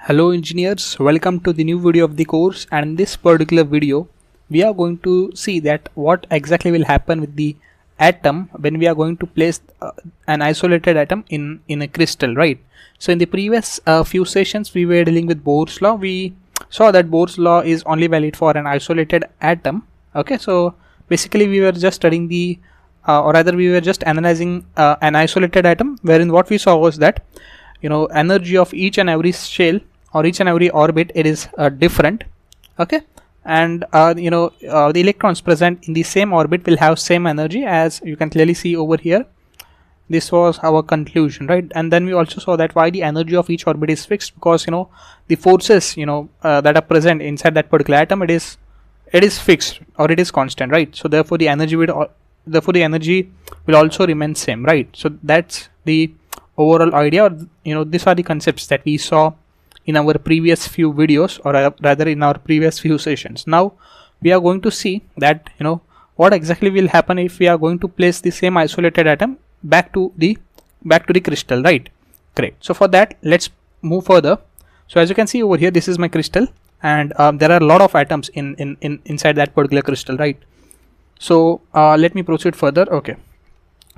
Hello engineers, welcome to the new video of the course, and in this particular video we are going to see that what exactly will happen with the atom when we are going to place an isolated atom in a crystal, right? So in the previous few sessions we were dealing with Bohr's law. We saw that Bohr's law is only valid for an isolated atom. Okay, so basically we were just studying the or rather we were just analyzing an isolated atom, wherein what we saw was that energy of each and every shell or each and every orbit, it is different. Okay, and the electrons present in the same orbit will have same energy, as you can clearly see over here. This was our conclusion, right? And then we also saw that why the energy of each orbit is fixed, because the forces that are present inside that particular atom, it is fixed or it is constant, right? So therefore the energy will also remain same, right? So that's the overall idea, or these are the concepts that we saw in our previous few videos, or rather in our previous few sessions. Now we are going to see that what exactly will happen if we are going to place the same isolated atom back to the crystal, right? Great. So for that, let's move further. So as you can see over here, this is my crystal, and there are a lot of atoms inside that particular crystal, right? So let me proceed further. Okay,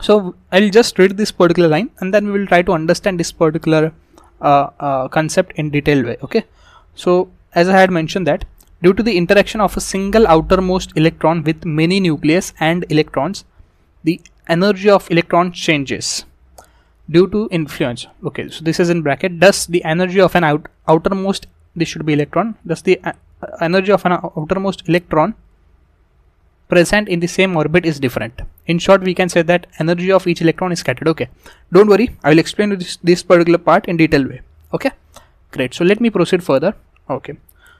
so I'll just read this particular line, and then we will try to understand this particular concept in detailed way. Okay, so as I had mentioned that due to the interaction of a single outermost electron with many nucleus and electrons, the energy of electron changes due to influence. Okay, so this is in bracket. Thus the energy of an outermost, this should be electron, thus the energy of an outermost electron present in the same orbit is different. In short, we can say that energy of each electron is scattered. Okay, don't worry, I will explain this particular part in detailed way. Okay, great. So let me proceed further. Okay,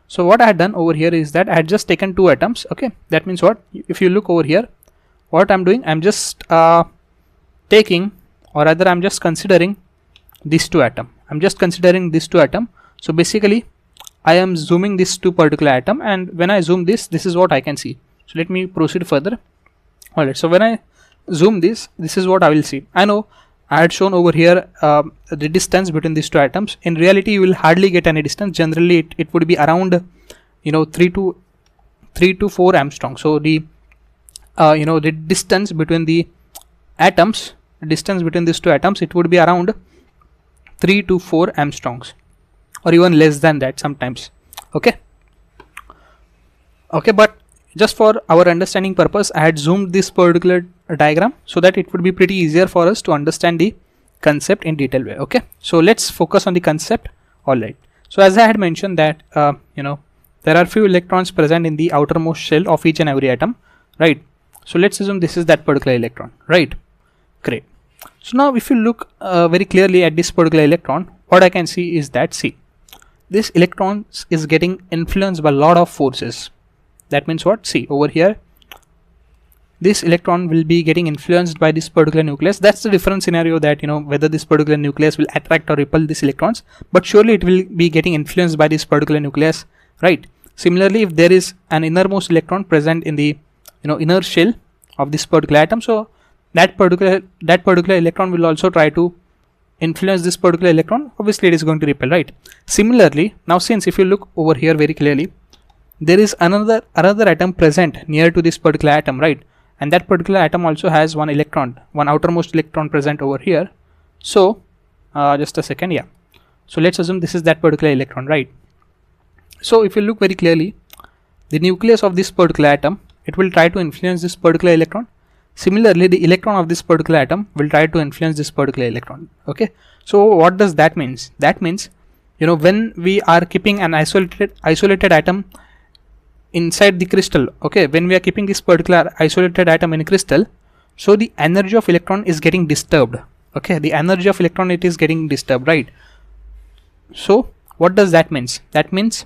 so what I had done over here is that I had just taken two atoms. Okay, that means what, if you look over here, what I'm doing, I'm just taking, or rather I'm just considering these two atoms. So basically I am zooming this two particular atom, and when I zoom this is what I can see. So let me proceed further. Alright, so when I zoom this is what I will see. I know I had shown over here the distance between these two atoms. In reality, you will hardly get any distance. Generally it would be around 3 to 4 Armstrong. So the the distance between the atoms, between these two atoms, it would be around 3 to 4 Armstrongs, or even less than that sometimes. Okay, but just for our understanding purpose, I had zoomed this particular diagram so that it would be pretty easier for us to understand the concept in detailed way. Okay, so let's focus on the concept. Alright, so as I had mentioned that there are few electrons present in the outermost shell of each and every atom, right? So let's assume this is that particular electron, right? Great. So now if you look very clearly at this particular electron, what I can see is that, see, this electron is getting influenced by a lot of forces. That means what? See over here, this electron will be getting influenced by this particular nucleus. That's the different scenario, that whether this particular nucleus will attract or repel these electrons, but surely it will be getting influenced by this particular nucleus, right? Similarly, if there is an innermost electron present in the inner shell of this particular atom, so that particular electron will also try to influence this particular electron. Obviously it is going to repel, right? Similarly, now since if you look over here very clearly, there is another atom present near to this particular atom, right? And that particular atom also has one outermost electron present over here. So just a second, yeah, so let's assume this is that particular electron, right? So if you look very clearly, the nucleus of this particular atom, it will try to influence this particular electron. Similarly, the electron of this particular atom will try to influence this particular electron. Okay, so what does that means? That means when we are keeping an isolated atom inside the crystal, okay, when we are keeping this particular isolated atom in a crystal, so the energy of electron is getting disturbed. Okay, the energy of electron, it is getting disturbed, right? So what does that means? That means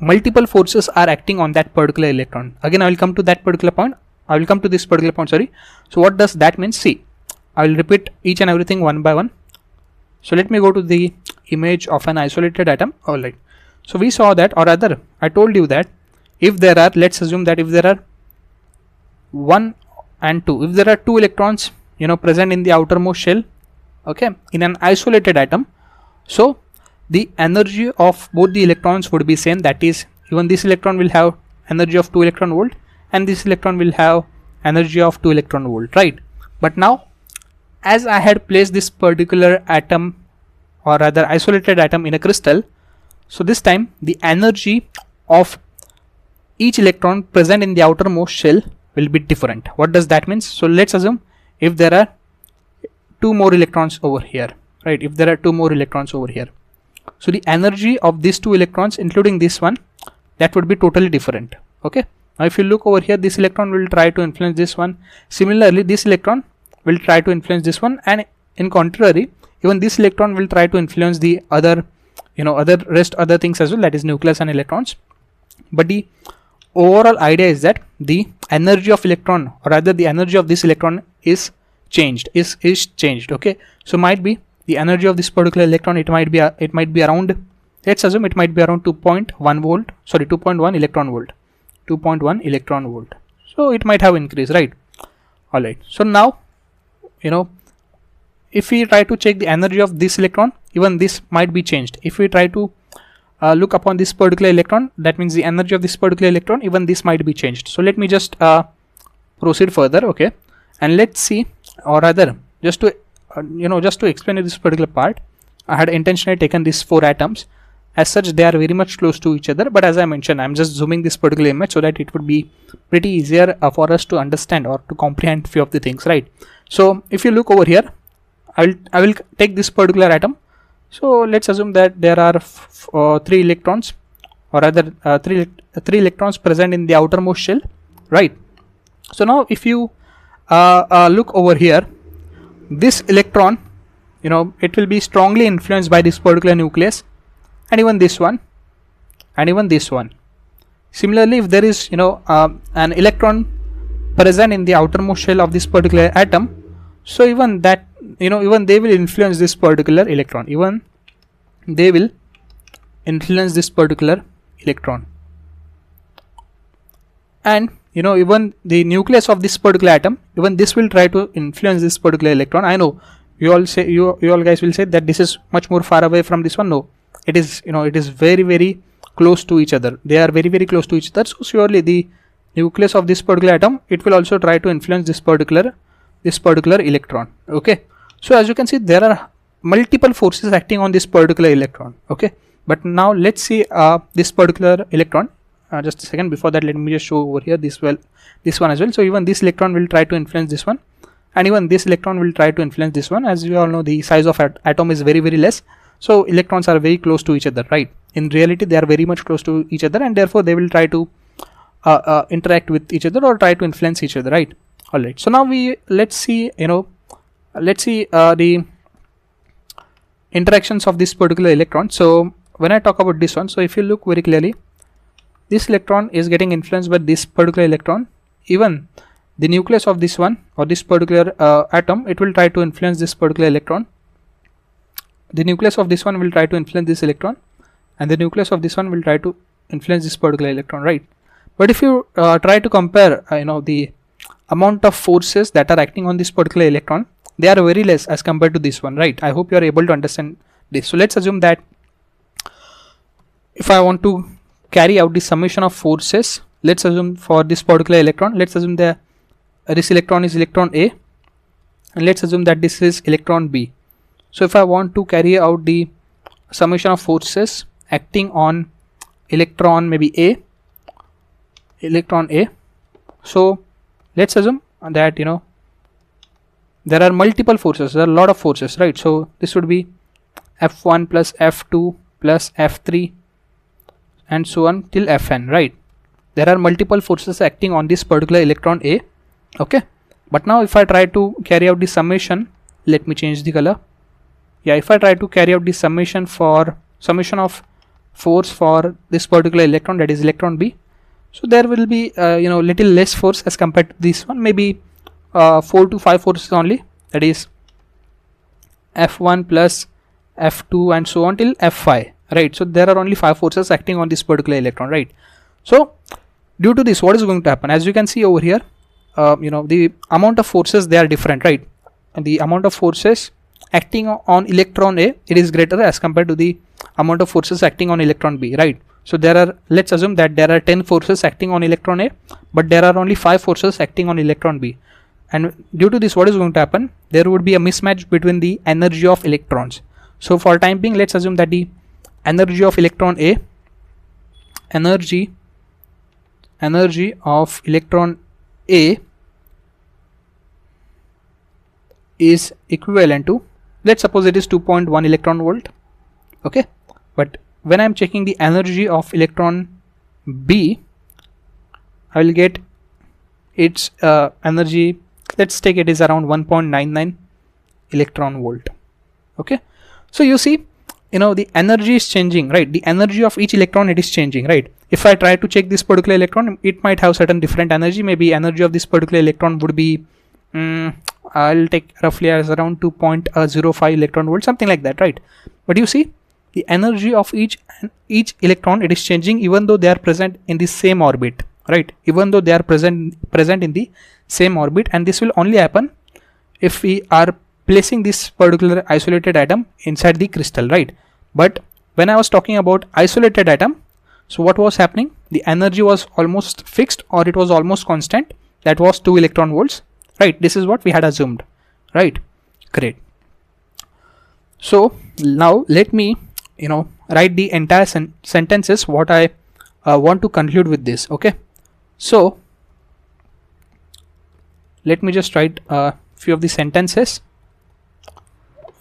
multiple forces are acting on that particular electron. Again, I will come to that particular point. I will come to this particular point, sorry. So what does that mean? See, I will repeat each and everything one by one. So let me go to the image of an isolated atom. Alright, so we saw that, or rather I told you that if there are, let's assume that if there are 1 and 2, if there are 2 electrons present in the outermost shell, okay, in an isolated atom, so the energy of both the electrons would be same. That is, even this electron will have energy of 2 electron volt and this electron will have energy of 2 electron volt, right? But now, as I had placed this particular atom, or rather isolated atom, in a crystal, so this time the energy of each electron present in the outermost shell will be different. What does that mean? So let's assume if there are 2 more electrons over here, right? If there are 2 more electrons over here, so the energy of these 2 electrons, including this one, that would be totally different. Okay, now if you look over here, this electron will try to influence this one. Similarly, this electron will try to influence this one, and in contrary, even this electron will try to influence the other, other things as well, that is nucleus and electrons. But the overall idea is that the energy of electron, or rather the energy of this electron, is changed. Is changed. Okay, so might be the energy of this particular electron, it might be around, let's assume it might be around 2.1 volt, sorry, 2.1 electron volt, 2.1 electron volt. So it might have increased, right? All right, so now, if we try to check the energy of this electron, even this might be changed. If we try to look upon this particular electron, that means the energy of this particular electron, even this might be changed. So let me just proceed further, okay, and let's see, or rather, just to just to explain this particular part, I had intentionally taken these 4 atoms. As such, they are very much close to each other, but as I mentioned, I'm just zooming this particular image so that it would be pretty easier for us to understand or to comprehend few of the things, right? So if you look over here, I will take this particular atom. So let's assume that there are 3 electrons, or rather 3 electrons present in the outermost shell, right? So now if you look over here, this electron, it will be strongly influenced by this particular nucleus, and even this one, and even this one. Similarly, if there is an electron present in the outermost shell of this particular atom, so even that, even they will influence this particular electron, even they will influence this particular electron. And even the nucleus of this particular atom, even this will try to influence this particular electron. I know you all say, you all guys will say that this is much more far away from this one. No, it is, it is very, very close to each other. They are very, very close to each other. So surely the nucleus of this particular atom, it will also try to influence this particular electron. Okay, so as you can see, there are multiple forces acting on this particular electron. Okay, but now let's see this particular electron. Just a second, before that, let me just show over here this one as well. So even this electron will try to influence this one, and even this electron will try to influence this one. As you all know, the size of atom is very, very less, so electrons are very close to each other, right? In reality, they are very much close to each other, and therefore they will try to interact with each other or try to influence each other, right? All right, so now let's see the interactions of this particular electron. So when I talk about this one, so if you look very clearly, this electron is getting influenced by this particular electron. Even the nucleus of this one, or this particular atom, it will try to influence this particular electron. The nucleus of this one will try to influence this electron, and the nucleus of this one will try to influence this particular electron, right? But if you try to compare the amount of forces that are acting on this particular electron, they are very less as compared to this one, right? I hope you are able to understand this. So let's assume that if I want to carry out the summation of forces, let's assume for this particular electron, let's assume that this electron is electron A, and let's assume that this is electron B. So if I want to carry out the summation of forces acting on electron maybe electron A, so let's assume that there are multiple forces, there are a lot of forces, right? So this would be F1 plus F2 plus F3 and so on till Fn, right? There are multiple forces acting on this particular electron A. Okay, but now if I try to carry out the summation, let me change the color. Yeah, if I try to carry out the summation of force for this particular electron, that is electron B, so there will be little less force as compared to this one, maybe 4 to 5 forces only, that is F1 plus F2 and so on till F5, right? So there are only 5 forces acting on this particular electron, right? So due to this, what is going to happen? As you can see over here, the amount of forces, they are different, right? And the amount of forces acting on electron A, it is greater as compared to the amount of forces acting on electron B, right? So there are, let's assume that there are 10 forces acting on electron A, but there are only 5 forces acting on electron B. And due to this, what is going to happen? There would be a mismatch between the energy of electrons. So for time being, let's assume that the energy of electron A, energy of electron A is equivalent to, let's suppose it is 2.1 electron volt. Okay, but when I'm checking the energy of electron B, I will get its energy, let's take it is around 1.99 electron volt. Okay, so you see, the energy is changing, right? The energy of each electron, it is changing, right? If I try to check this particular electron, it might have certain different energy. Maybe energy of this particular electron would be I'll take roughly as around 2.05 electron volt, something like that, right? But you see, the energy of each electron, it is changing even though they are present in the same orbit, right? Even though they are present in the same orbit, and this will only happen if we are placing this particular isolated atom inside the crystal, right? But when I was talking about isolated atom, so what was happening? The energy was almost fixed, or it was almost constant. That was 2 electron volts, right? This is what we had assumed, right? Great. So now let me write the entire sentences what I want to conclude with this. Okay, so let me just write a few of the sentences.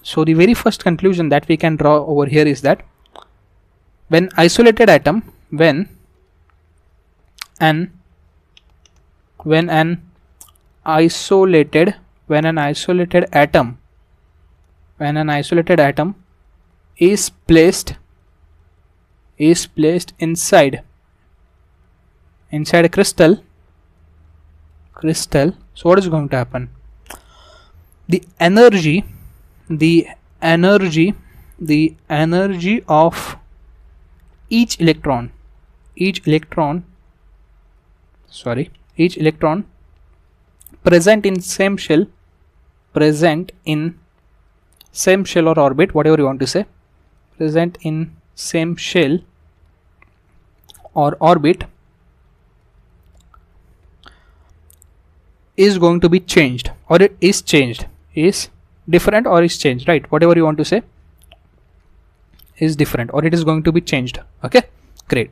So the very first conclusion that we can draw over here is that when an isolated atom is placed inside a crystal, so what is going to happen? The energy of each electron present in same shell or orbit, whatever you want to say, present in same shell or orbit, is going to be changed, or it is changed, is different or is changed, right? Whatever you want to say, is different or it is going to be changed. Okay, great.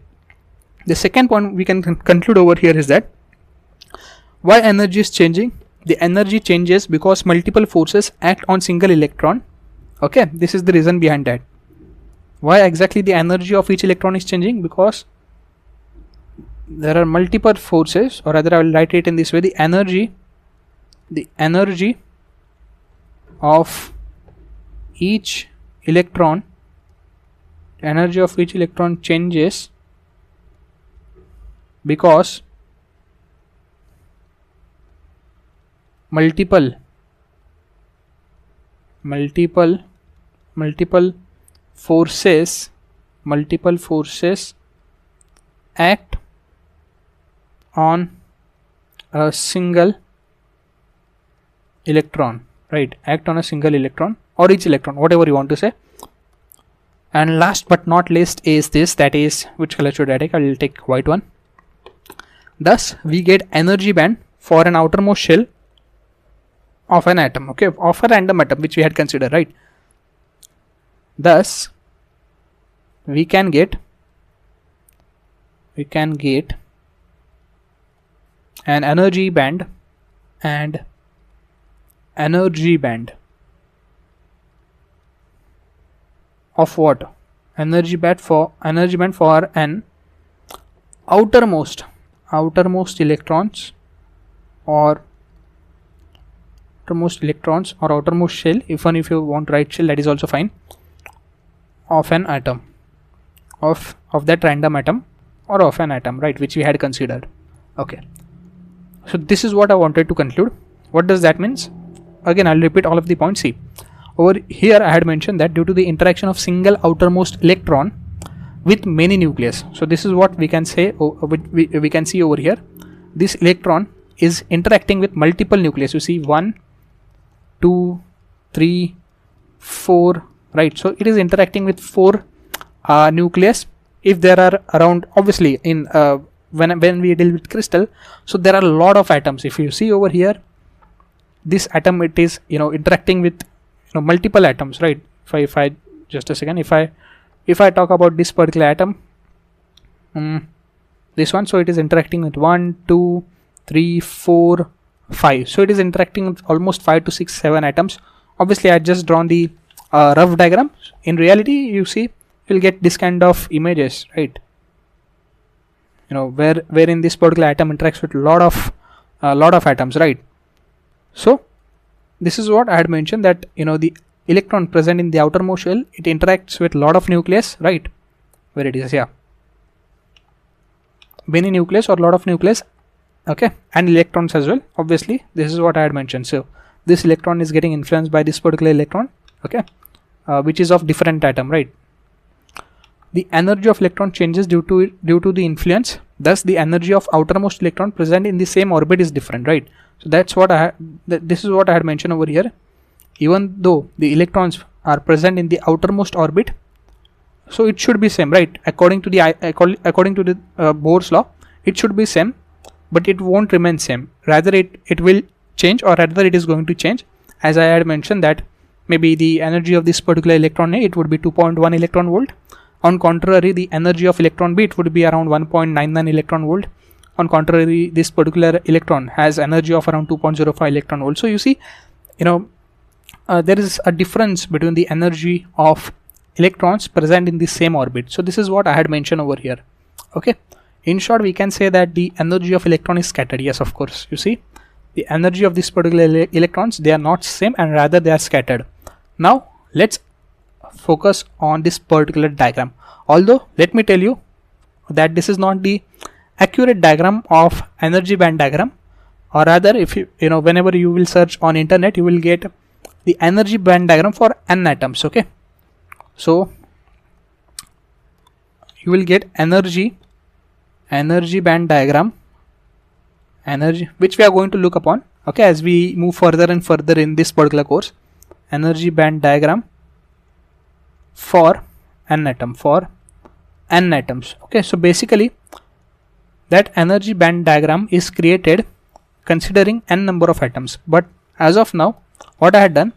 The second point we can conclude over here is that why energy is changing? The energy changes because multiple forces act on single electron. Okay, this is the reason behind that. Why exactly the energy of each electron is changing? Because there are multiple forces, or rather I will write it in this way: the energy of each electron changes because multiple forces act on a single electron, right? Act on a single electron or each electron, whatever you want to say. And last but not least is this, that is, which color should I take? I will take white one. Thus we get energy band for an outermost shell of an atom, okay, of a random atom which we had considered, right? Thus we can get an energy band of what? Energy band for an outermost electrons or outermost shell. Even if you want right shell, that is also fine, of an atom, of that random atom or of an atom, right, which we had considered. Okay, so this is what I wanted to conclude. What does that means? Again, I'll repeat all of the points. See, over here I had mentioned that due to the interaction of single outermost electron with many nucleus, so this is what we can say, we can see over here. This electron is interacting with multiple nucleus. You see 1, 2, 3, 4, right? So it is interacting with 4 nucleus. If there are around, obviously in when we deal with crystal, so there are a lot of atoms. If you see over here, this atom, it is interacting with multiple atoms, right? If I just a second, if I talk about this particular atom, this one, so it is interacting with 1 2 3 4 5, so it is interacting with almost 5 to 6 7 atoms. Obviously I just drawn the rough diagram. In reality, you see, you'll get this kind of images, right? Wherein this particular atom interacts with lot of atoms, right? So this is what I had mentioned, that the electron present in the outermost shell, it interacts with lot of nucleus, right? Where it is, yeah, many nucleus or lot of nucleus, okay, and electrons as well. Obviously this is what I had mentioned. So this electron is getting influenced by this particular electron, okay, which is of different atom, right? The energy of electron changes due to the influence. Thus the energy of outermost electron present in the same orbit is different, right? So that's what this is what I had mentioned over here. Even though the electrons are present in the outermost orbit, so it should be same, right? According to the Bohr's law, it should be same, but it won't remain same. Rather it will change, or rather it is going to change. As I had mentioned, that maybe the energy of this particular electron A, it would be 2.1 electron volt. On contrary, the energy of electron B, it would be around 1.99 electron volt. On contrary, this particular electron has energy of around 2.05 electron volt. So you see, there is a difference between the energy of electrons present in the same orbit. So this is what I had mentioned over here, okay. In short, we can say that the energy of electron is scattered. Yes, of course, you see, the energy of this particular electrons, they are not same, and rather they are scattered. Now let's focus on this particular diagram. Although let me tell you that this is not the accurate diagram of energy band diagram, or rather, if whenever you will search on internet, you will get the energy band diagram for n atoms, okay. So you will get energy band diagram, which we are going to look upon, okay, as we move further and further in this particular course. Energy band diagram for n atoms, okay. So basically that energy band diagram is created considering n number of atoms. But as of now, what I had done,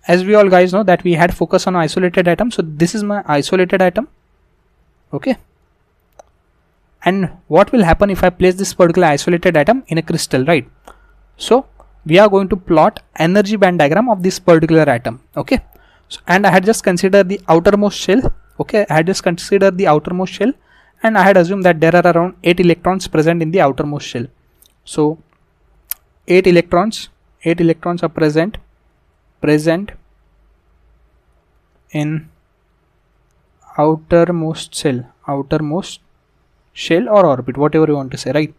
as we all guys know, that we had focus on isolated atom. So this is my isolated atom, okay. And what will happen if I place this particular isolated atom in a crystal, right? So we are going to plot energy band diagram of this particular atom, okay. So, and I had just considered the outermost shell, okay. I had just considered the outermost shell, and I had assumed that there are around 8 electrons present in the outermost shell. So 8 electrons are present in outermost shell or orbit, whatever you want to say, right?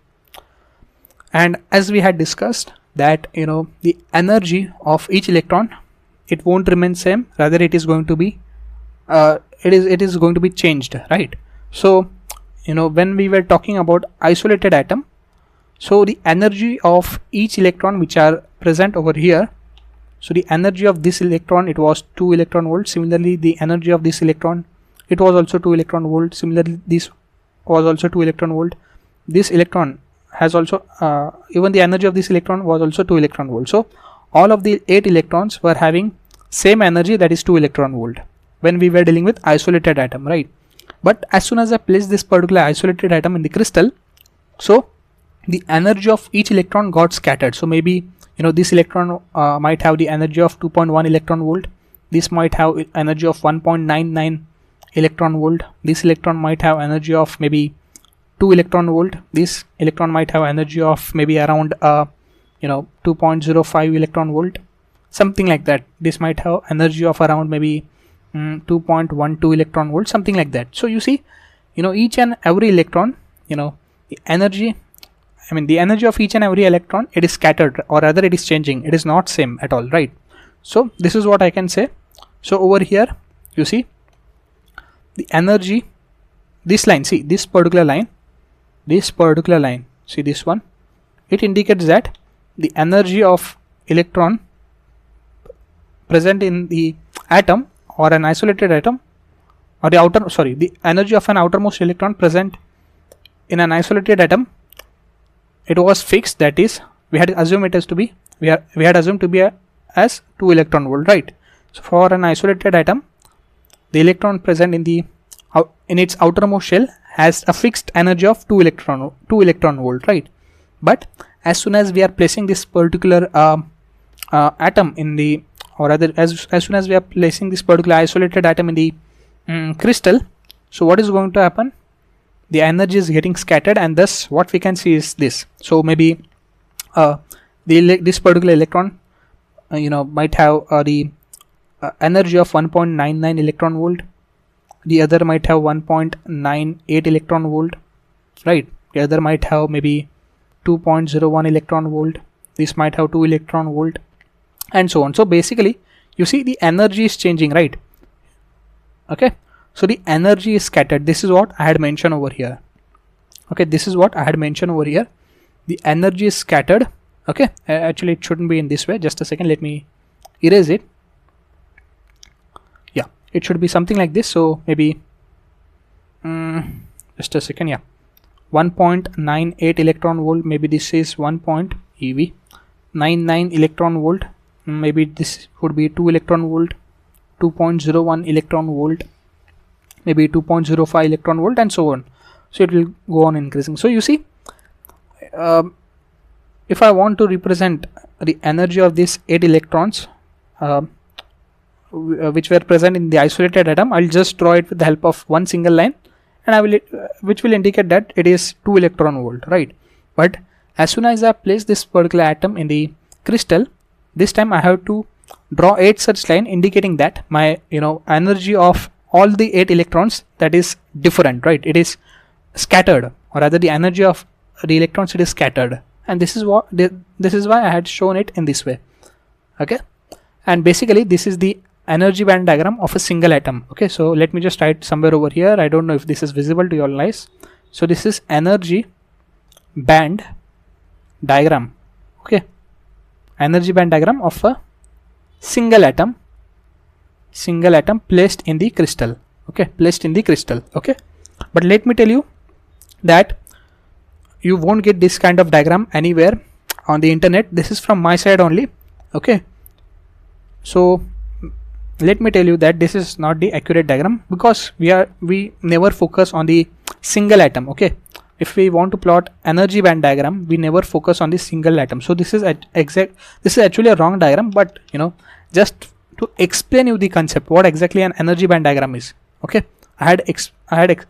And as we had discussed that the energy of each electron, it won't remain same, rather it is going to be it is going to be changed, right? So when we were talking about isolated atom, so the energy of each electron which are present over here, so the energy of this electron, it was 2 electron volt. Similarly, the energy of this electron, it was also 2 electron volt. Similarly, this was also 2 electron volt. This electron has also even the energy of this electron was also 2 electron volt. So all of the 8 electrons were having same energy, that is 2 electron volt, when we were dealing with isolated atom, right? But as soon as I place this particular isolated atom in the crystal, so the energy of each electron got scattered. So maybe this electron might have the energy of 2.1 electron volt. This might have energy of 1.99 electron volt. This electron might have energy of maybe 2 electron volt. This electron might have energy of maybe around 2.05 electron volt, something like that. This might have energy of around maybe 2.12 electron volt, something like that. So you see, each and every electron, the energy of each and every electron, it is scattered, or rather it is changing. It is not same at all, right? So this is what I can say. So over here, you see the energy, this line, see this particular line, see this one, it indicates that the energy of electron present in the atom or an isolated atom, or the energy of an outermost electron present in an isolated atom, it was fixed. That is, we had assumed it as to be we had assumed to be as 2 electron volt, right? So for an isolated atom, the electron present in its outermost shell has a fixed energy of 2 electron volt, right? But as soon as we are placing this particular atom in the, or rather as soon as we are placing this particular isolated atom in the crystal, so what is going to happen? The energy is getting scattered, and thus what we can see is this. So maybe this particular electron might have the energy of 1.99 electron volt. The other might have 1.98 electron volt, right? The other might have maybe 2.01 electron volt. This might have 2 electron volt, and so on. So basically, you see the energy is changing, right? Okay, so the energy is scattered. This is what I had mentioned over here. Okay, this is what I had mentioned over here. The energy is scattered. Okay, actually it shouldn't be in this way. Just a second, let me erase it. Yeah, it should be something like this. So maybe just a second. Yeah, 1.98 electron volt. Maybe this is 1.99 electron volt. Maybe this would be 2 electron volt, 2.01 electron volt, maybe 2.05 electron volt, and so on. So it will go on increasing. So you see, if I want to represent the energy of these 8 electrons which were present in the isolated atom, I'll just draw it with the help of one single line, and which will indicate that it is 2 electron volt, right? But as soon as I place this particular atom in the crystal, this time I have to draw 8 such line indicating that my energy of all the 8 electrons, that is different, right? It is scattered, or rather the energy of the electrons, it is scattered, and this is why I had shown it in this way. Okay, and basically this is the energy band diagram of a single atom. Okay, so let me just write somewhere over here. I don't know if this is visible to your eyes. So this is energy band diagram. Okay, energy band diagram of a single atom placed in the crystal. Okay, placed in the crystal. Okay, but let me tell you that you won't get this kind of diagram anywhere on the internet. This is from my side only. Okay, so let me tell you that this is not the accurate diagram, because we never focus on the single atom. Okay, if we want to plot energy band diagram, we never focus on the single atom. So this is actually a wrong diagram, but just to explain you the concept, what exactly an energy band diagram is. Okay, I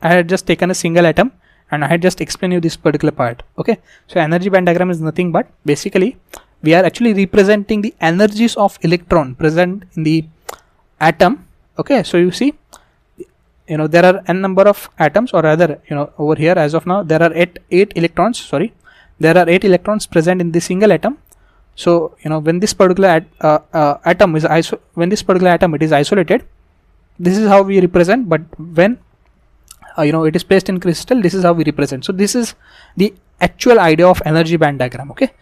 had just taken a single atom and I had just explained you this particular part. Okay, so energy band diagram is nothing but basically we are actually representing the energies of electron present in the atom. Okay, so you see, there are n number of atoms, or rather over here as of now there are 8 electrons. Sorry, there are 8 electrons present in the single atom. So when this particular atom is isolated, this is how we represent. But when it is placed in crystal, this is how we represent. So this is the actual idea of energy band diagram. Okay,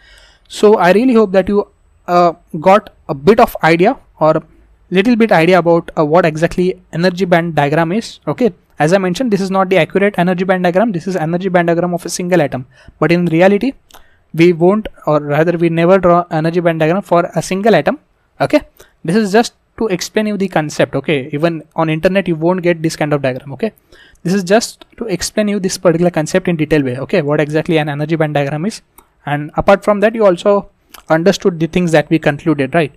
so I really hope that you got a bit of idea, or little bit idea about what exactly energy band diagram is. Okay, as I mentioned, this is not the accurate energy band diagram. This is energy band diagram of a single atom, but in reality we won't, or rather we never draw energy band diagram for a single atom. Okay, this is just to explain you the concept. Okay, even on internet you won't get this kind of diagram. Okay, this is just to explain you this particular concept in detail way. Okay, what exactly an energy band diagram is, and apart from that you also understood the things that we concluded, right?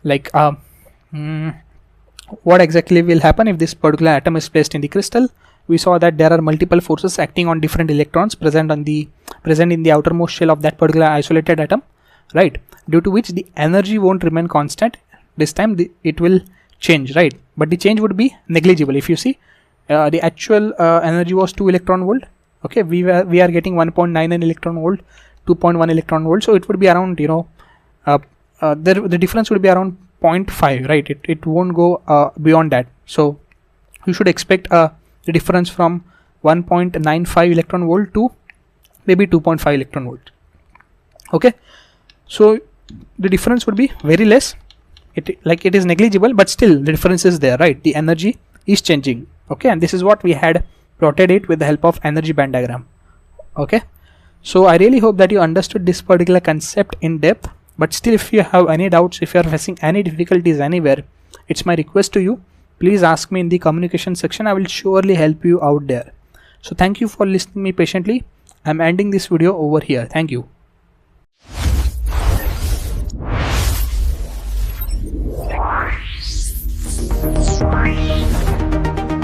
Like what exactly will happen if this particular atom is placed in the crystal. We saw that there are multiple forces acting on different electrons present in the outermost shell of that particular isolated atom, right? Due to which the energy won't remain constant. This time it will change, right? But the change would be negligible. If you see, the actual energy was 2 electron volt. Okay, we are getting 1.99 electron volt, 2.1 electron volt. So it would be around the difference would be around 0.5, right? It won't go beyond that. So you should expect the difference from 1.95 electron volt to maybe 2.5 electron volt. Okay, so the difference would be very less. It is negligible, but still the difference is there, right? The energy is changing. Okay, and this is what we had plotted it with the help of energy band diagram. Okay, so I really hope that you understood this particular concept in depth, but still if you have any doubts, if you are facing any difficulties anywhere, it's my request to you, please ask me in the communication section. I will surely help you out there. So thank you for listening me patiently. I'm ending this video over here. Thank you.